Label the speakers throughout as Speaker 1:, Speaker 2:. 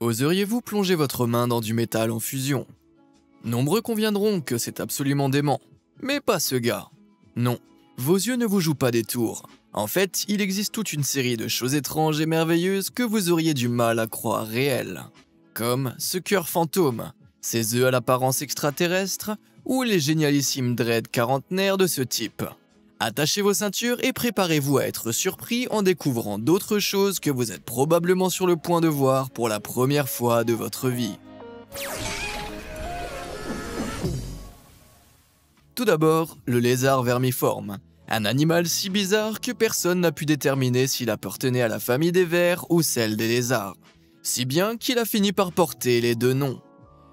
Speaker 1: Oseriez-vous plonger votre main dans du métal en fusion? Nombreux conviendront que c'est absolument dément. Mais pas ce gars. Non, vos yeux ne vous jouent pas des tours. En fait, il existe toute une série de choses étranges et merveilleuses que vous auriez du mal à croire réelles. Comme ce cœur fantôme, ces œufs à l'apparence extraterrestre, ou les génialissimes dreads quarantenaires de ce type. Attachez vos ceintures et préparez-vous à être surpris en découvrant d'autres choses que vous êtes probablement sur le point de voir pour la première fois de votre vie. Tout d'abord, le lézard vermiforme. Un animal si bizarre que personne n'a pu déterminer s'il appartenait à la famille des vers ou celle des lézards. Si bien qu'il a fini par porter les deux noms.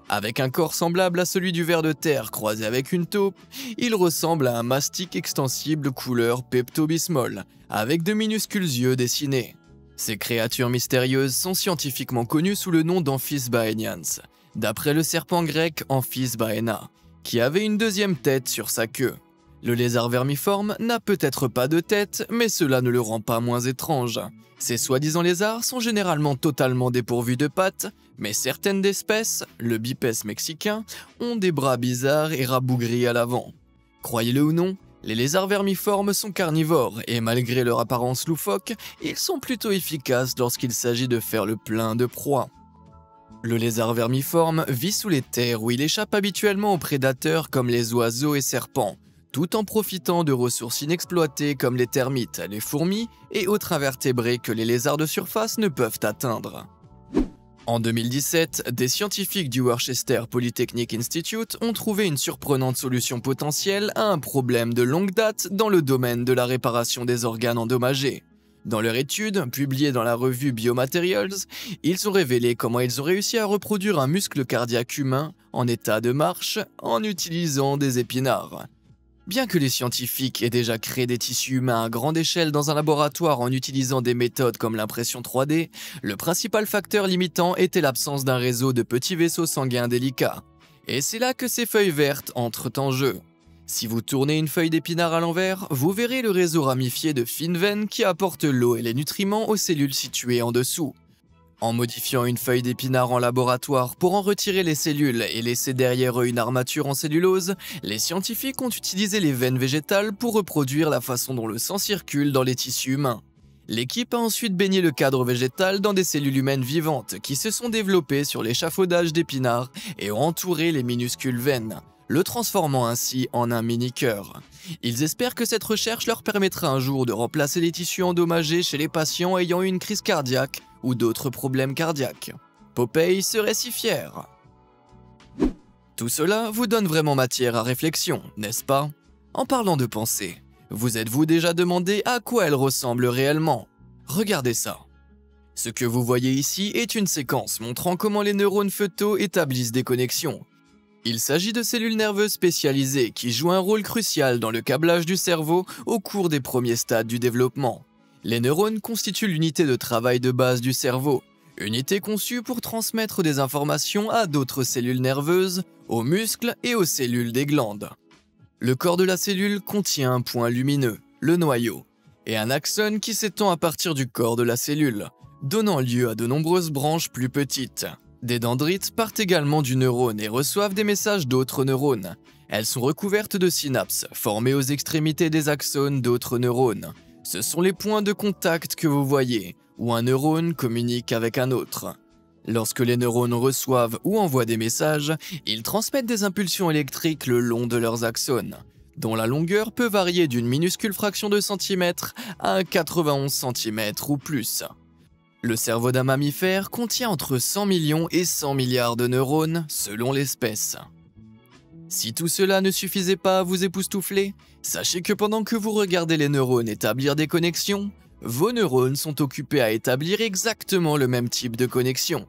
Speaker 1: Avec un corps semblable à celui du ver de terre croisé avec une taupe, il ressemble à un mastic extensible couleur Pepto-Bismol, avec de minuscules yeux dessinés. Ces créatures mystérieuses sont scientifiquement connues sous le nom d'Amphisbaenians, d'après le serpent grec Amphisbaena, qui avait une deuxième tête sur sa queue. Le lézard vermiforme n'a peut-être pas de tête, mais cela ne le rend pas moins étrange. Ces soi-disant lézards sont généralement totalement dépourvus de pattes, mais certaines espèces, le bipède mexicain, ont des bras bizarres et rabougris à l'avant. Croyez-le ou non, les lézards vermiformes sont carnivores et malgré leur apparence loufoque, ils sont plutôt efficaces lorsqu'il s'agit de faire le plein de proies. Le lézard vermiforme vit sous les terres où il échappe habituellement aux prédateurs comme les oiseaux et serpents, tout en profitant de ressources inexploitées comme les termites, les fourmis et autres invertébrés que les lézards de surface ne peuvent atteindre. En 2017, des scientifiques du Worcester Polytechnic Institute ont trouvé une surprenante solution potentielle à un problème de longue date dans le domaine de la réparation des organes endommagés. Dans leur étude, publiée dans la revue Biomaterials, ils ont révélé comment ils ont réussi à reproduire un muscle cardiaque humain en état de marche en utilisant des épinards. Bien que les scientifiques aient déjà créé des tissus humains à grande échelle dans un laboratoire en utilisant des méthodes comme l'impression 3D, le principal facteur limitant était l'absence d'un réseau de petits vaisseaux sanguins délicats. Et c'est là que ces feuilles vertes entrent en jeu. Si vous tournez une feuille d'épinard à l'envers, vous verrez le réseau ramifié de fines veines qui apportent l'eau et les nutriments aux cellules situées en dessous. En modifiant une feuille d'épinard en laboratoire pour en retirer les cellules et laisser derrière eux une armature en cellulose, les scientifiques ont utilisé les veines végétales pour reproduire la façon dont le sang circule dans les tissus humains. L'équipe a ensuite baigné le cadre végétal dans des cellules humaines vivantes qui se sont développées sur l'échafaudage d'épinards et ont entouré les minuscules veines, le transformant ainsi en un mini-cœur. Ils espèrent que cette recherche leur permettra un jour de remplacer les tissus endommagés chez les patients ayant eu une crise cardiaque ou d'autres problèmes cardiaques. Popeye serait si fier. Tout cela vous donne vraiment matière à réflexion, n'est-ce pas? En parlant de pensée, vous êtes-vous déjà demandé à quoi elle ressemble réellement? Regardez ça. Ce que vous voyez ici est une séquence montrant comment les neurones fœtaux établissent des connexions. Il s'agit de cellules nerveuses spécialisées qui jouent un rôle crucial dans le câblage du cerveau au cours des premiers stades du développement. Les neurones constituent l'unité de travail de base du cerveau, unité conçue pour transmettre des informations à d'autres cellules nerveuses, aux muscles et aux cellules des glandes. Le corps de la cellule contient un point lumineux, le noyau, et un axone qui s'étend à partir du corps de la cellule, donnant lieu à de nombreuses branches plus petites. Des dendrites partent également du neurone et reçoivent des messages d'autres neurones. Elles sont recouvertes de synapses, formées aux extrémités des axones d'autres neurones. Ce sont les points de contact que vous voyez, où un neurone communique avec un autre. Lorsque les neurones reçoivent ou envoient des messages, ils transmettent des impulsions électriques le long de leurs axones, dont la longueur peut varier d'une minuscule fraction de centimètre à un 91 cm ou plus. Le cerveau d'un mammifère contient entre 100 millions et 100 milliards de neurones selon l'espèce. Si tout cela ne suffisait pas à vous époustoufler, sachez que pendant que vous regardez les neurones établir des connexions, vos neurones sont occupés à établir exactement le même type de connexion.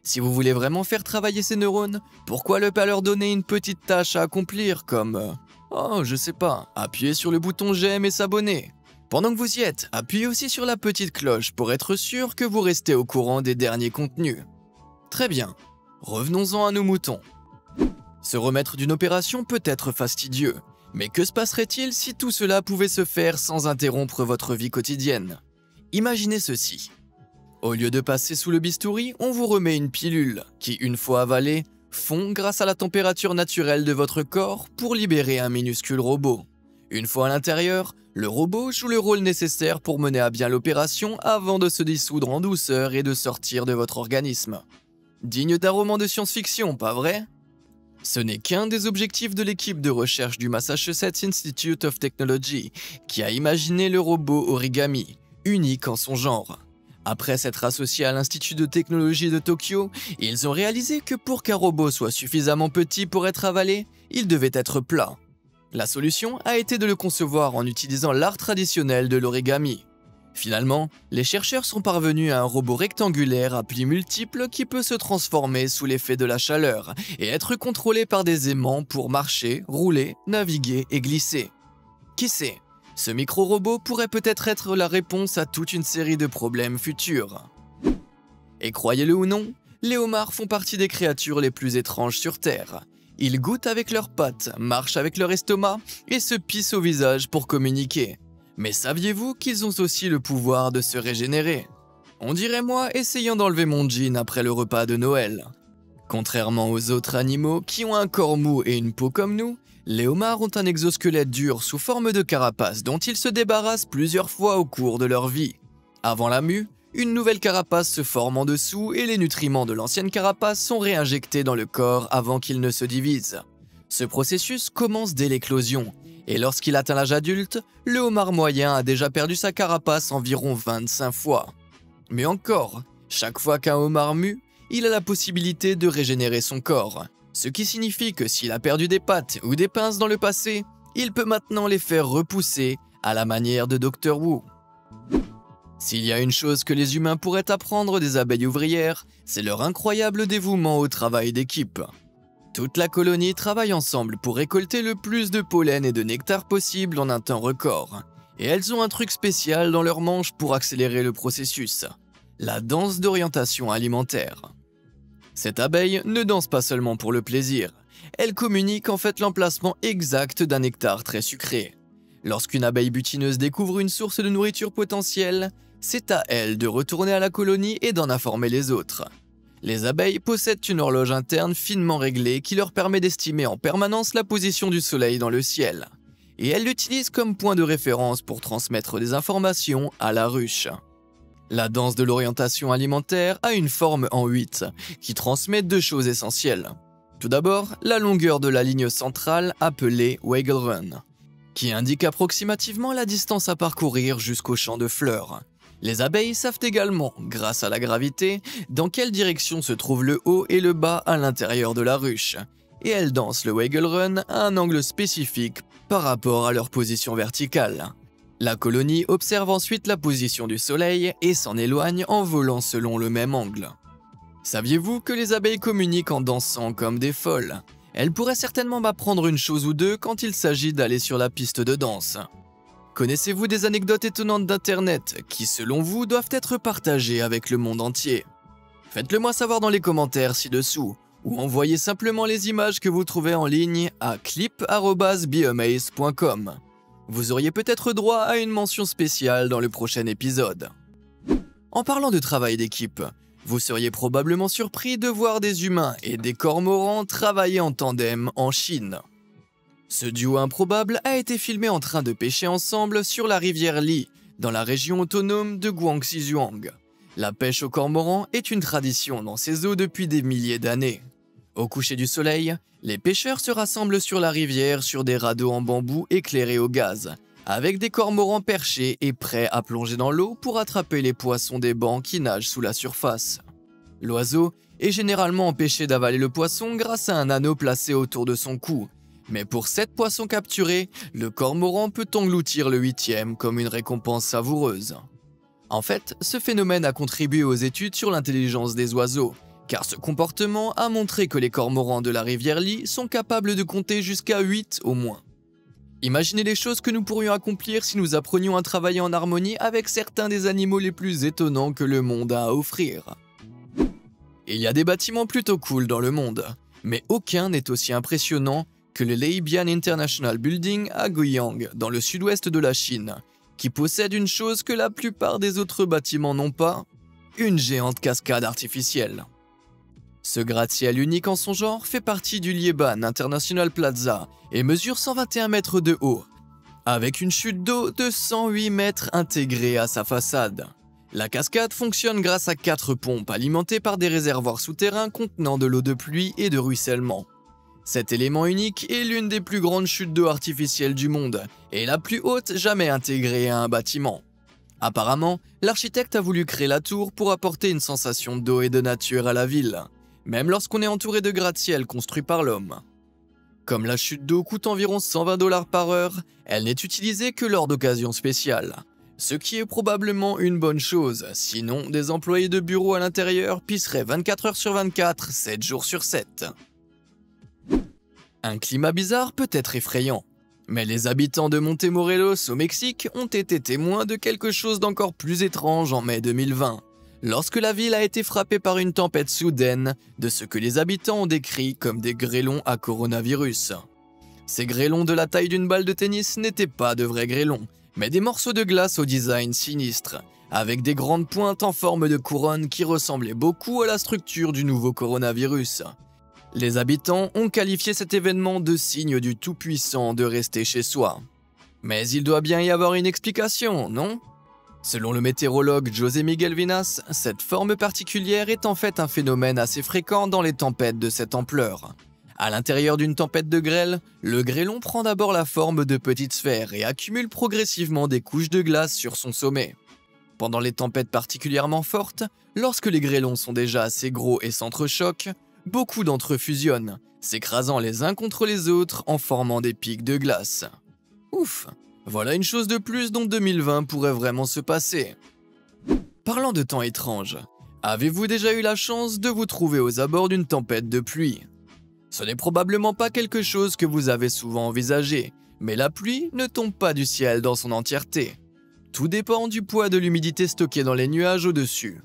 Speaker 1: Si vous voulez vraiment faire travailler ces neurones, pourquoi ne pas leur donner une petite tâche à accomplir comme oh, je sais pas, appuyer sur le bouton j'aime et s'abonner. Pendant que vous y êtes, appuyez aussi sur la petite cloche pour être sûr que vous restez au courant des derniers contenus. Très bien, revenons-en à nos moutons. Se remettre d'une opération peut être fastidieux, mais que se passerait-il si tout cela pouvait se faire sans interrompre votre vie quotidienne? Imaginez ceci. Au lieu de passer sous le bistouri, on vous remet une pilule qui, une fois avalée, fond grâce à la température naturelle de votre corps pour libérer un minuscule robot. Une fois à l'intérieur, le robot joue le rôle nécessaire pour mener à bien l'opération avant de se dissoudre en douceur et de sortir de votre organisme. Digne d'un roman de science-fiction, pas vrai? Ce n'est qu'un des objectifs de l'équipe de recherche du Massachusetts Institute of Technology qui a imaginé le robot Origami, unique en son genre. Après s'être associé à l'Institut de technologie de Tokyo, ils ont réalisé que pour qu'un robot soit suffisamment petit pour être avalé, il devait être plat. La solution a été de le concevoir en utilisant l'art traditionnel de l'origami. Finalement, les chercheurs sont parvenus à un robot rectangulaire à plis multiples qui peut se transformer sous l'effet de la chaleur et être contrôlé par des aimants pour marcher, rouler, naviguer et glisser. Qui sait, ce micro-robot pourrait peut-être être la réponse à toute une série de problèmes futurs. Et croyez-le ou non, les homards font partie des créatures les plus étranges sur Terre. Ils goûtent avec leurs pattes, marchent avec leur estomac et se pissent au visage pour communiquer. Mais saviez-vous qu'ils ont aussi le pouvoir de se régénérer? On dirait moi essayant d'enlever mon jean après le repas de Noël. Contrairement aux autres animaux qui ont un corps mou et une peau comme nous, les homards ont un exosquelette dur sous forme de carapace dont ils se débarrassent plusieurs fois au cours de leur vie. Avant la mue, une nouvelle carapace se forme en dessous et les nutriments de l'ancienne carapace sont réinjectés dans le corps avant qu'il ne se divise. Ce processus commence dès l'éclosion, et lorsqu'il atteint l'âge adulte, le homard moyen a déjà perdu sa carapace environ 25 fois. Mais encore, chaque fois qu'un homard mue, il a la possibilité de régénérer son corps, ce qui signifie que s'il a perdu des pattes ou des pinces dans le passé, il peut maintenant les faire repousser à la manière de Dr. Wu. S'il y a une chose que les humains pourraient apprendre des abeilles ouvrières, c'est leur incroyable dévouement au travail d'équipe. Toute la colonie travaille ensemble pour récolter le plus de pollen et de nectar possible en un temps record. Et elles ont un truc spécial dans leurs manches pour accélérer le processus, la danse d'orientation alimentaire. Cette abeille ne danse pas seulement pour le plaisir, elle communique en fait l'emplacement exact d'un nectar très sucré. Lorsqu'une abeille butineuse découvre une source de nourriture potentielle, c'est à elle de retourner à la colonie et d'en informer les autres. Les abeilles possèdent une horloge interne finement réglée qui leur permet d'estimer en permanence la position du soleil dans le ciel. Et elles l'utilisent comme point de référence pour transmettre des informations à la ruche. La danse de l'orientation alimentaire a une forme en 8, qui transmet deux choses essentielles. Tout d'abord, la longueur de la ligne centrale appelée Waggle Run, qui indique approximativement la distance à parcourir jusqu'au champ de fleurs. Les abeilles savent également, grâce à la gravité, dans quelle direction se trouve le haut et le bas à l'intérieur de la ruche, et elles dansent le Waggle Run à un angle spécifique par rapport à leur position verticale. La colonie observe ensuite la position du soleil et s'en éloigne en volant selon le même angle. Saviez-vous que les abeilles communiquent en dansant comme des folles? Elles pourraient certainement m'apprendre une chose ou deux quand il s'agit d'aller sur la piste de danse. Connaissez-vous des anecdotes étonnantes d'Internet qui, selon vous, doivent être partagées avec le monde entier? Faites-le moi savoir dans les commentaires ci-dessous, ou envoyez simplement les images que vous trouvez en ligne à clip@beamaze.com. Vous auriez peut-être droit à une mention spéciale dans le prochain épisode. En parlant de travail d'équipe, vous seriez probablement surpris de voir des humains et des cormorans travailler en tandem en Chine. Ce duo improbable a été filmé en train de pêcher ensemble sur la rivière Li, dans la région autonome de Guangxi-Zhuang. La pêche au cormoran est une tradition dans ces eaux depuis des milliers d'années. Au coucher du soleil, les pêcheurs se rassemblent sur la rivière sur des radeaux en bambou éclairés au gaz, avec des cormorans perchés et prêts à plonger dans l'eau pour attraper les poissons des bancs qui nagent sous la surface. L'oiseau est généralement empêché d'avaler le poisson grâce à un anneau placé autour de son cou. Mais pour 7 poissons capturés, le cormoran peut engloutir le 8e comme une récompense savoureuse. En fait, ce phénomène a contribué aux études sur l'intelligence des oiseaux, car ce comportement a montré que les cormorans de la rivière Li sont capables de compter jusqu'à 8 au moins. Imaginez les choses que nous pourrions accomplir si nous apprenions à travailler en harmonie avec certains des animaux les plus étonnants que le monde a à offrir. Il y a des bâtiments plutôt cool dans le monde, mais aucun n'est aussi impressionnant que le Leibian International Building à Guiyang, dans le sud-ouest de la Chine, qui possède une chose que la plupart des autres bâtiments n'ont pas, une géante cascade artificielle. Ce gratte-ciel unique en son genre fait partie du Lieban International Plaza et mesure 121 mètres de haut, avec une chute d'eau de 108 mètres intégrée à sa façade. La cascade fonctionne grâce à 4 pompes alimentées par des réservoirs souterrains contenant de l'eau de pluie et de ruissellement. Cet élément unique est l'une des plus grandes chutes d'eau artificielles du monde et la plus haute jamais intégrée à un bâtiment. Apparemment, l'architecte a voulu créer la tour pour apporter une sensation d'eau et de nature à la ville, même lorsqu'on est entouré de gratte-ciel construits par l'homme. Comme la chute d'eau coûte environ 120 $ par heure, elle n'est utilisée que lors d'occasions spéciales. Ce qui est probablement une bonne chose, sinon des employés de bureau à l'intérieur pisseraient 24 heures sur 24, 7 jours sur 7. Un climat bizarre peut être effrayant, mais les habitants de Montemorelos au Mexique ont été témoins de quelque chose d'encore plus étrange en mai 2020, lorsque la ville a été frappée par une tempête soudaine de ce que les habitants ont décrit comme des grêlons à coronavirus. Ces grêlons de la taille d'une balle de tennis n'étaient pas de vrais grêlons, mais des morceaux de glace au design sinistre, avec des grandes pointes en forme de couronne qui ressemblaient beaucoup à la structure du nouveau coronavirus. Les habitants ont qualifié cet événement de signe du Tout-Puissant de rester chez soi. Mais il doit bien y avoir une explication, non ? Selon le météorologue José Miguel Vinas, cette forme particulière est en fait un phénomène assez fréquent dans les tempêtes de cette ampleur. À l'intérieur d'une tempête de grêle, le grêlon prend d'abord la forme de petites sphères et accumule progressivement des couches de glace sur son sommet. Pendant les tempêtes particulièrement fortes, lorsque les grêlons sont déjà assez gros et s'entrechoquent, beaucoup d'entre eux fusionnent, s'écrasant les uns contre les autres en formant des pics de glace. Ouf, voilà une chose de plus dont 2020 pourrait vraiment se passer. Parlant de temps étrange, avez-vous déjà eu la chance de vous trouver aux abords d'une tempête de pluie ? Ce n'est probablement pas quelque chose que vous avez souvent envisagé, mais la pluie ne tombe pas du ciel dans son entièreté. Tout dépend du poids de l'humidité stockée dans les nuages au-dessus.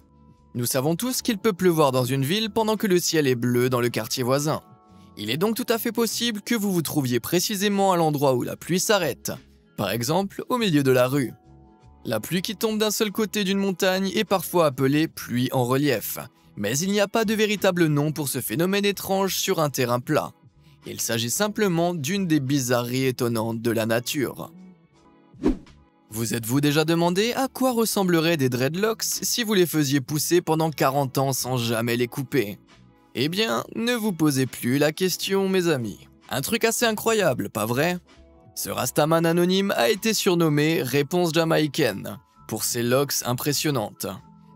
Speaker 1: Nous savons tous qu'il peut pleuvoir dans une ville pendant que le ciel est bleu dans le quartier voisin. Il est donc tout à fait possible que vous vous trouviez précisément à l'endroit où la pluie s'arrête, par exemple au milieu de la rue. La pluie qui tombe d'un seul côté d'une montagne est parfois appelée pluie en relief, mais il n'y a pas de véritable nom pour ce phénomène étrange sur un terrain plat. Il s'agit simplement d'une des bizarreries étonnantes de la nature. Vous êtes-vous déjà demandé à quoi ressembleraient des dreadlocks si vous les faisiez pousser pendant 40 ans sans jamais les couper? Eh bien, ne vous posez plus la question, mes amis. Un truc assez incroyable, pas vrai? Ce rastaman anonyme a été surnommé « Réponse jamaïcaine » pour ses locks impressionnantes.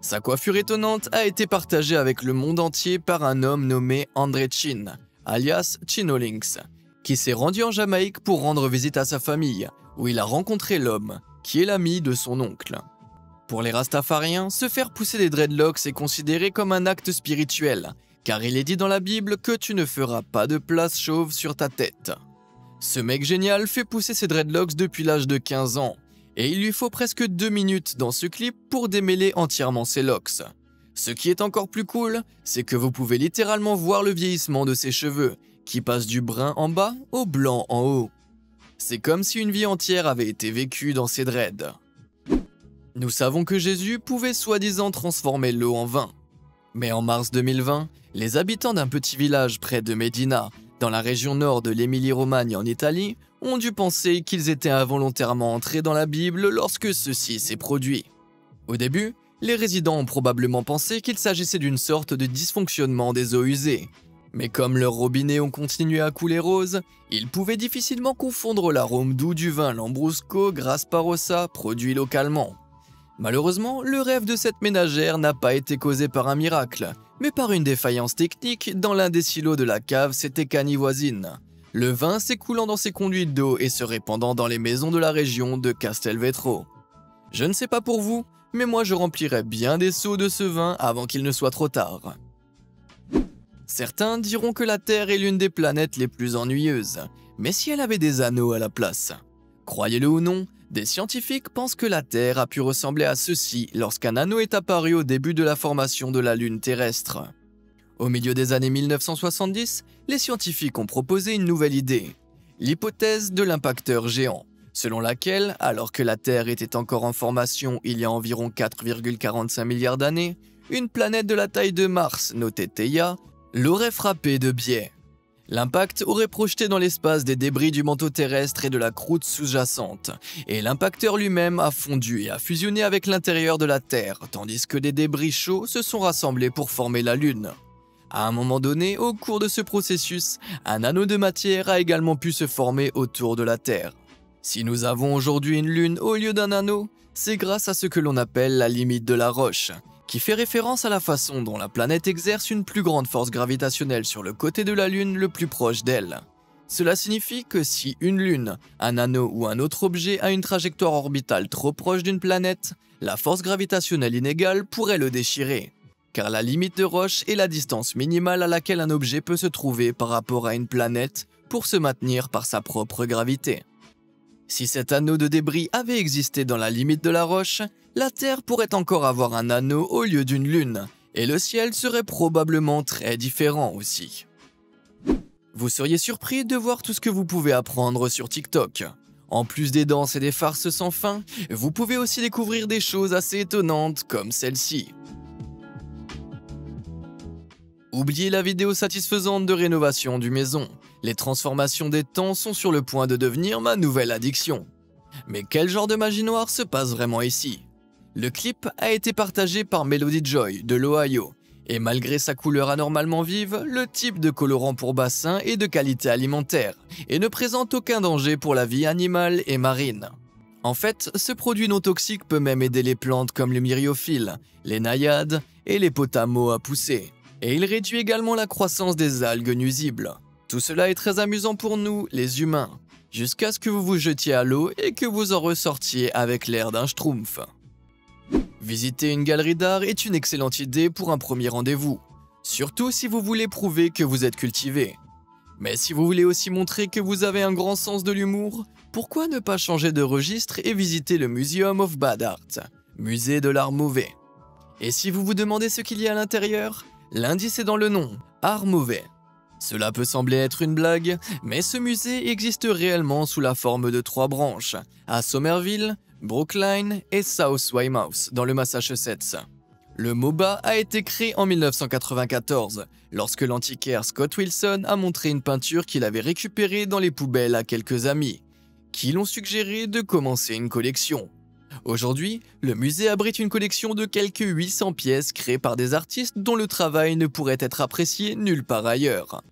Speaker 1: Sa coiffure étonnante a été partagée avec le monde entier par un homme nommé André Chin, alias Chino Lynx, qui s'est rendu en Jamaïque pour rendre visite à sa famille, où il a rencontré l'homme, qui est l'ami de son oncle. Pour les rastafariens, se faire pousser des dreadlocks est considéré comme un acte spirituel, car il est dit dans la Bible que tu ne feras pas de place chauve sur ta tête. Ce mec génial fait pousser ses dreadlocks depuis l'âge de 15 ans, et il lui faut presque 2 minutes dans ce clip pour démêler entièrement ses locks. Ce qui est encore plus cool, c'est que vous pouvez littéralement voir le vieillissement de ses cheveux, qui passent du brun en bas au blanc en haut. C'est comme si une vie entière avait été vécue dans ses dreads. Nous savons que Jésus pouvait soi-disant transformer l'eau en vin. Mais en mars 2020, les habitants d'un petit village près de Médina, dans la région nord de l'Émilie-Romagne en Italie, ont dû penser qu'ils étaient involontairement entrés dans la Bible lorsque ceci s'est produit. Au début, les résidents ont probablement pensé qu'il s'agissait d'une sorte de dysfonctionnement des eaux usées. Mais comme leurs robinets ont continué à couler rose, ils pouvaient difficilement confondre l'arôme doux du vin Lambrusco Grasparossa produit localement. Malheureusement, le rêve de cette ménagère n'a pas été causé par un miracle, mais par une défaillance technique dans l'un des silos de la cave Setecani voisine. Le vin s'écoulant dans ses conduites d'eau et se répandant dans les maisons de la région de Castelvetro. Je ne sais pas pour vous, mais moi je remplirais bien des seaux de ce vin avant qu'il ne soit trop tard. Certains diront que la Terre est l'une des planètes les plus ennuyeuses, mais si elle avait des anneaux à la place? Croyez-le ou non, des scientifiques pensent que la Terre a pu ressembler à ceci lorsqu'un anneau est apparu au début de la formation de la Lune terrestre. Au milieu des années 1970, les scientifiques ont proposé une nouvelle idée, l'hypothèse de l'impacteur géant, selon laquelle, alors que la Terre était encore en formation il y a environ 4,45 milliards d'années, une planète de la taille de Mars, notée Theia, l'aurait frappé de biais. L'impact aurait projeté dans l'espace des débris du manteau terrestre et de la croûte sous-jacente, et l'impacteur lui-même a fondu et a fusionné avec l'intérieur de la Terre, tandis que des débris chauds se sont rassemblés pour former la Lune. À un moment donné, au cours de ce processus, un anneau de matière a également pu se former autour de la Terre. Si nous avons aujourd'hui une Lune au lieu d'un anneau, c'est grâce à ce que l'on appelle la limite de la roche, qui fait référence à la façon dont la planète exerce une plus grande force gravitationnelle sur le côté de la Lune le plus proche d'elle. Cela signifie que si une Lune, un anneau ou un autre objet a une trajectoire orbitale trop proche d'une planète, la force gravitationnelle inégale pourrait le déchirer, car la limite de roche est la distance minimale à laquelle un objet peut se trouver par rapport à une planète pour se maintenir par sa propre gravité. Si cet anneau de débris avait existé dans la limite de la roche, la Terre pourrait encore avoir un anneau au lieu d'une lune, et le ciel serait probablement très différent aussi. Vous seriez surpris de voir tout ce que vous pouvez apprendre sur TikTok. En plus des danses et des farces sans fin, vous pouvez aussi découvrir des choses assez étonnantes comme celle-ci. Oubliez la vidéo satisfaisante de rénovation du maison. Les transformations des temps sont sur le point de devenir ma nouvelle addiction. Mais quel genre de magie noire se passe vraiment ici? Le clip a été partagé par Melody Joy de l'Ohio, et malgré sa couleur anormalement vive, le type de colorant pour bassin est de qualité alimentaire et ne présente aucun danger pour la vie animale et marine. En fait, ce produit non toxique peut même aider les plantes comme le myriophylle, les naïades et les potamos à pousser. Et il réduit également la croissance des algues nuisibles. Tout cela est très amusant pour nous, les humains, jusqu'à ce que vous vous jetiez à l'eau et que vous en ressortiez avec l'air d'un schtroumpf. Visiter une galerie d'art est une excellente idée pour un premier rendez-vous, surtout si vous voulez prouver que vous êtes cultivé. Mais si vous voulez aussi montrer que vous avez un grand sens de l'humour, pourquoi ne pas changer de registre et visiter le Museum of Bad Art, musée de l'art mauvais. Et si vous vous demandez ce qu'il y a à l'intérieur, l'indice est dans le nom, art mauvais. Cela peut sembler être une blague, mais ce musée existe réellement sous la forme de 3 branches, à Somerville, Brookline et South Weymouth, dans le Massachusetts. Le MoBA a été créé en 1994, lorsque l'antiquaire Scott Wilson a montré une peinture qu'il avait récupérée dans les poubelles à quelques amis, qui l'ont suggéré de commencer une collection. Aujourd'hui, le musée abrite une collection de quelques 800 pièces créées par des artistes dont le travail ne pourrait être apprécié nulle part ailleurs.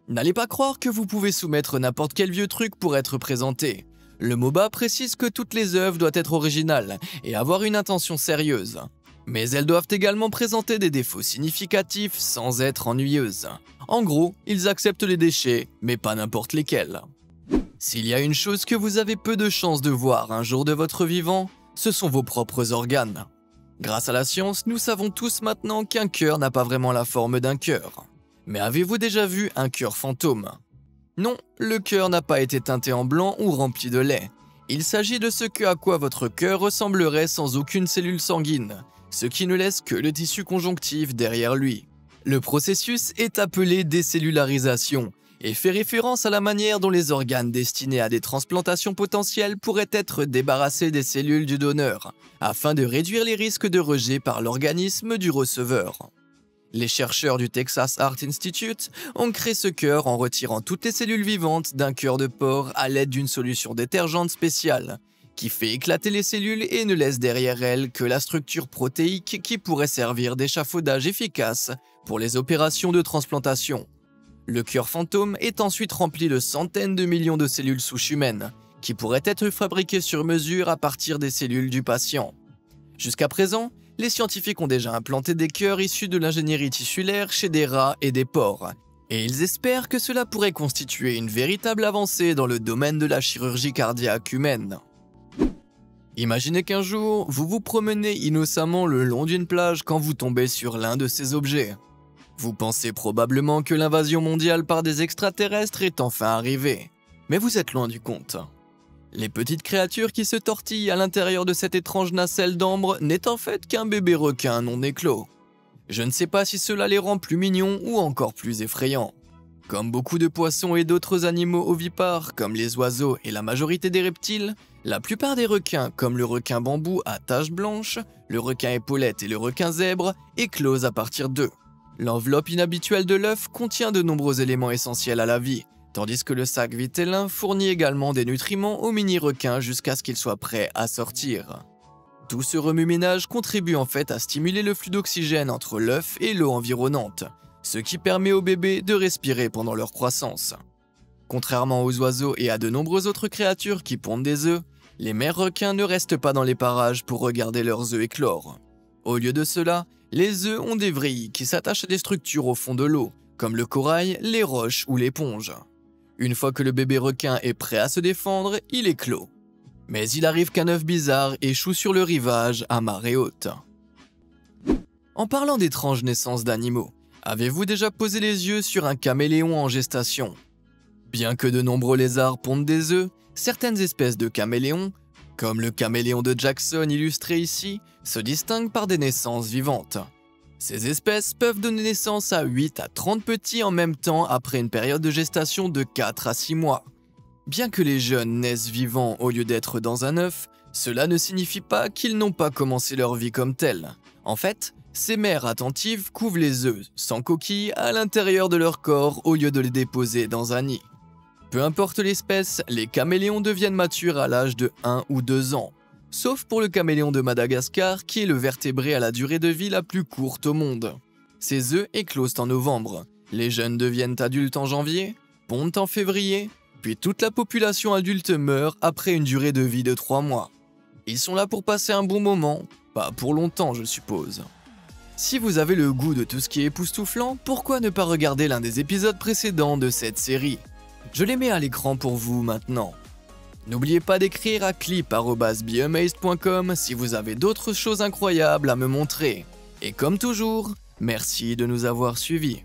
Speaker 1: N'allez pas croire que vous pouvez soumettre n'importe quel vieux truc pour être présenté. Le MoBA précise que toutes les œuvres doivent être originales et avoir une intention sérieuse. Mais elles doivent également présenter des défauts significatifs sans être ennuyeuses. En gros, ils acceptent les déchets, mais pas n'importe lesquels. S'il y a une chose que vous avez peu de chances de voir un jour de votre vivant, ce sont vos propres organes. Grâce à la science, nous savons tous maintenant qu'un cœur n'a pas vraiment la forme d'un cœur. Mais avez-vous déjà vu un cœur fantôme? Non, le cœur n'a pas été teinté en blanc ou rempli de lait. Il s'agit de ce à quoi votre cœur ressemblerait sans aucune cellule sanguine, ce qui ne laisse que le tissu conjonctif derrière lui. Le processus est appelé décellularisation et fait référence à la manière dont les organes destinés à des transplantations potentielles pourraient être débarrassés des cellules du donneur, afin de réduire les risques de rejet par l'organisme du receveur. Les chercheurs du Texas Art Institute ont créé ce cœur en retirant toutes les cellules vivantes d'un cœur de porc à l'aide d'une solution détergente spéciale, qui fait éclater les cellules et ne laisse derrière elles que la structure protéique qui pourrait servir d'échafaudage efficace pour les opérations de transplantation. Le cœur fantôme est ensuite rempli de centaines de millions de cellules souches humaines, qui pourraient être fabriquées sur mesure à partir des cellules du patient. Jusqu'à présent, les scientifiques ont déjà implanté des cœurs issus de l'ingénierie tissulaire chez des rats et des porcs, et ils espèrent que cela pourrait constituer une véritable avancée dans le domaine de la chirurgie cardiaque humaine. Imaginez qu'un jour, vous vous promenez innocemment le long d'une plage quand vous tombez sur l'un de ces objets. Vous pensez probablement que l'invasion mondiale par des extraterrestres est enfin arrivée, mais vous êtes loin du compte. Les petites créatures qui se tortillent à l'intérieur de cette étrange nacelle d'ambre n'est en fait qu'un bébé requin non éclos. Je ne sais pas si cela les rend plus mignons ou encore plus effrayants. Comme beaucoup de poissons et d'autres animaux ovipares, comme les oiseaux et la majorité des reptiles, La plupart des requins, comme le requin bambou à taches blanches, le requin épaulette et le requin zèbre, éclosent à partir d'œufs. L'enveloppe inhabituelle de l'œuf contient de nombreux éléments essentiels à la vie, tandis que le sac vitellin fournit également des nutriments aux mini-requins jusqu'à ce qu'ils soient prêts à sortir. Tout ce remue-ménage contribue en fait à stimuler le flux d'oxygène entre l'œuf et l'eau environnante, ce qui permet aux bébés de respirer pendant leur croissance. Contrairement aux oiseaux et à de nombreuses autres créatures qui pondent des œufs, les mères requins ne restent pas dans les parages pour regarder leurs œufs éclore. Au lieu de cela, les œufs ont des vrilles qui s'attachent à des structures au fond de l'eau, comme le corail, les roches ou l'éponge. Une fois que le bébé requin est prêt à se défendre, il éclot. Mais il arrive qu'un œuf bizarre échoue sur le rivage à marée haute. En parlant d'étranges naissances d'animaux, avez-vous déjà posé les yeux sur un caméléon en gestation? Bien que de nombreux lézards pondent des œufs, certaines espèces de caméléons, comme le caméléon de Jackson illustré ici, se distinguent par des naissances vivantes. Ces espèces peuvent donner naissance à 8 à 30 petits en même temps après une période de gestation de 4 à 6 mois. Bien que les jeunes naissent vivants au lieu d'être dans un œuf, cela ne signifie pas qu'ils n'ont pas commencé leur vie comme telle. En fait, ces mères attentives couvent les œufs sans coquille à l'intérieur de leur corps au lieu de les déposer dans un nid. Peu importe l'espèce, les caméléons deviennent matures à l'âge de 1 ou 2 ans. Sauf pour le caméléon de Madagascar qui est le vertébré à la durée de vie la plus courte au monde. Ces œufs éclosent en novembre, les jeunes deviennent adultes en janvier, pondent en février, puis toute la population adulte meurt après une durée de vie de 3 mois. Ils sont là pour passer un bon moment, pas pour longtemps je suppose. Si vous avez le goût de tout ce qui est époustouflant, pourquoi ne pas regarder l'un des épisodes précédents de cette série? Je les mets à l'écran pour vous maintenant. N'oubliez pas d'écrire à clip@beamazed.com si vous avez d'autres choses incroyables à me montrer. Et comme toujours, merci de nous avoir suivis.